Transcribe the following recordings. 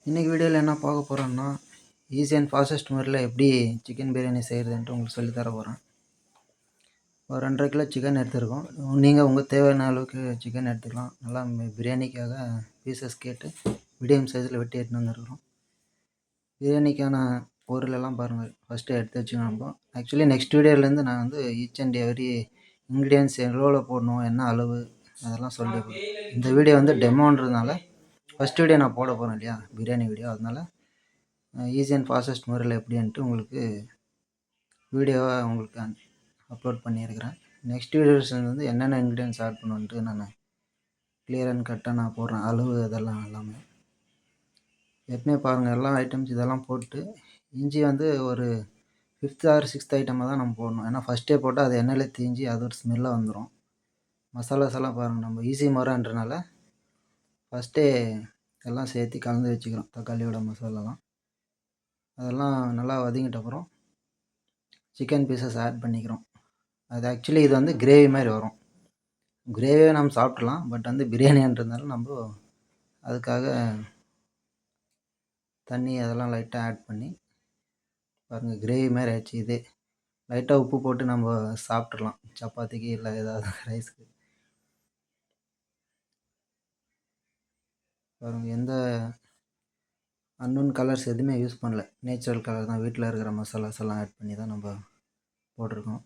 இன்றைக்கி வீடியோவில் என்ன பார்க்க போகிறோன்னா, ஈஸி அண்ட் ஃபாஸ்டஸ்ட் முறையில் எப்படி சிக்கன் பிரியாணி செய்கிறதுன்ட்டு உங்களுக்கு சொல்லித்தர போகிறேன். ஒரு 2.5 கிலோ சிக்கன் எடுத்துருக்கோம். நீங்கள் உங்கள் தேவையான அளவுக்கு சிக்கன் எடுத்துக்கலாம். நல்லா பிரியாணிக்காக பீசஸ் கேட்டு மீடியம் சைஸில் வெட்டி எடுத்துன்னு வந்துருக்குறோம். பிரியாணிக்கான பொருளெல்லாம் பாருங்கள், ஃபஸ்ட்டு எடுத்து வச்சுக்கணும். நம்ம ஆக்சுவலி நெக்ஸ்ட் வீடியோலேருந்து நான் வந்து ஈச் அண்ட் எவ்ரி இன்க்ரீடியன்ஸ் எவ்வளோ போடணும், என்ன அளவு அதெல்லாம் சொல்லி இந்த வீடியோ வந்து டெமோன்றதுனால ஃபஸ்ட் வீடியோ நான் போட போகிறேன் இல்லையா, பிரியாணி வீடியோ. அதனால் ஈஸி அண்ட் ஃபாஸ்டஸ்ட் முறையில் எப்படின்ட்டு உங்களுக்கு வீடியோவை உங்களுக்கு அப்லோட் பண்ணியிருக்கிறேன். நெக்ஸ்ட் வீடியோஸ் வந்து என்னென்ன இன்க்ரீடியன்ஸ் ஆட் பண்ணுன்ட்டு நான் கிளியர் அண்ட் கரெக்டாக நான் போடுறேன், அளவு இதெல்லாம் எல்லாமே. ஏற்கனவே பாருங்கள், எல்லா ஐட்டம்ஸ் இதெல்லாம் போட்டு இஞ்சி வந்து ஒரு 5th ஆர் 6th ஐட்டமாக தான் நம்ம போடணும். ஏன்னா ஃபஸ்ட்டே போட்டால் அது எண்ணெயிலே தீஞ்சி அது ஒரு ஸ்மெல்லாக வந்துடும். மசாலாஸ் எல்லாம் பாருங்கள், நம்ம ஈஸி முறைன்றனால ஃபஸ்ட்டே எல்லாம் சேர்த்து கலந்து வச்சுக்கிறோம். தக்காளியோட மசாலாலாம் அதெல்லாம் நல்லா வதங்கிட்ட அப்புறம் சிக்கன் பீசஸ் ஆட் பண்ணிக்கிறோம். அது ஆக்சுவலி இது வந்து கிரேவி மாதிரி வரும். கிரேவியே நம்ம சாப்பிட்றலாம், பட் வந்து பிரியாணின்றதுனால நம்ம அதுக்காக தண்ணி அதெல்லாம் லைட்டாக ஆட் பண்ணி பாருங்கள், கிரேவி மாதிரி ஆயிடுச்சு. இதே லைட்டாக உப்பு போட்டு நம்ம சாப்பிட்றலாம் சப்பாத்திக்கு இல்லை ஏதாவது ரைஸுக்கு. பாருங்கள், எந்த அன்னோன் கலர்ஸ் எதுவுமே யூஸ் பண்ணல, நேச்சுரல் கலர் தான். வீட்டில் இருக்கிற மசாலாஸ் எல்லாம் ஆட் பண்ணி தான் நம்ம போட்டிருக்கோம்.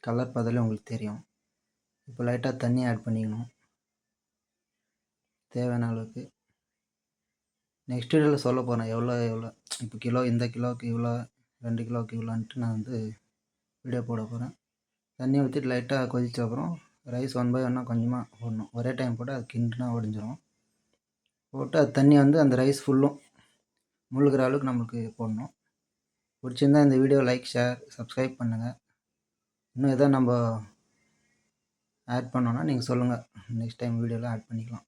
கலர் பார்த்தாலே உங்களுக்கு தெரியும். இப்போ லைட்டாக தண்ணி ஆட் பண்ணிக்கணும் தேவையான அளவுக்கு. நெக்ஸ்ட் வீடியோவில் சொல்ல போகிறேன் எவ்வளோ இப்போ கிலோ, இந்த கிலோவுக்கு இவ்வளோ, 2 கிலோவுக்கு இவ்வளோன்ட்டு நான் வந்து வீடியோ போட போகிறேன். தண்ணி ஊற்றிட்டு லைட்டாக கொதிச்ச அப்புறம் ரைஸ் 1 by 1 கொஞ்சமாக போடணும். ஒரே டைம் போட்டு அது கிண்டுனா உடஞ்சிரும். போட்டு அது தண்ணி வந்து அந்த ரைஸ் ஃபுல்லும் முழுகிற அளவுக்கு நம்மளுக்கு போடணும். பிடிச்சிருந்தால் இந்த வீடியோ லைக், ஷேர், சப்ஸ்கிரைப் பண்ணுங்கள். இன்னும் எதாவது நம்ம ஆட் பண்ணோன்னா நீங்கள் சொல்லுங்கள், நெக்ஸ்ட் டைம் வீடியோவில் ஆட் பண்ணிக்கலாம்.